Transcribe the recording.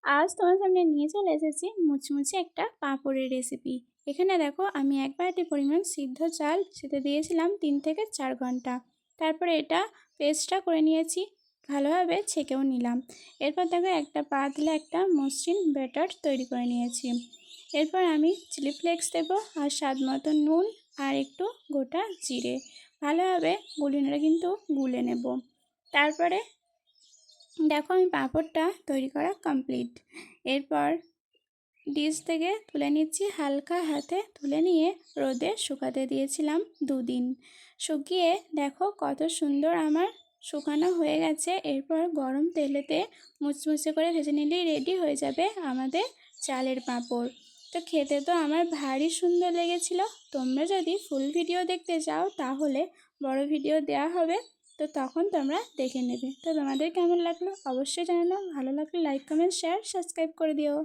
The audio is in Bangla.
আজ তোমার সামনে নিয়ে চলে এসেছি মুচমুচে একটা পাঁপড়ের রেসিপি। এখানে দেখো আমি এক বাটি পরিমাণ সিদ্ধ চাল সেটা দিয়েছিলাম 3 থেকে 4 ঘন্টা। তারপরে এটা পেস্টটা করে নিয়েছি, ভালোভাবে ছেঁকেও নিলাম। এরপর দেখো একটা পাতলা একটা মসৃণ ব্যাটার তৈরি করে নিয়েছি। এরপর আমি চিলি ফ্লেক্স দেবো আর স্বাদ মতো নুন আর একটু গোটা জিরে ভালোভাবে গুলিয়ে কিন্তু গুলে নেব। তারপরে দেখো আমি পাঁপড়টা তৈরি করা কমপ্লিট। এরপর ডিশ থেকে তুলে নিচ্ছি, হালকা হাতে তুলে নিয়ে রোদে শুকাতে দিয়েছিলাম 2 দিন। শুকিয়ে দেখো কত সুন্দর আমার শুকানো হয়ে গেছে। এরপর গরম তেলেতে মুচমুচে করে ভেজে নিলেই রেডি হয়ে যাবে আমাদের চালের পাঁপড়। তো খেতে তো আমার ভারী সুন্দর লেগেছিল। তোমরা যদি ফুল ভিডিও দেখতে চাও তাহলে বড় ভিডিও দেওয়া হবে, তো তখন তোমরা দেখে নেবে। তো তোমাদের কেমন লাগলো অবশ্যই জানানো। ভালো লাগলে লাইক কমেন্ট শেয়ার সাবস্ক্রাইব করে দিও।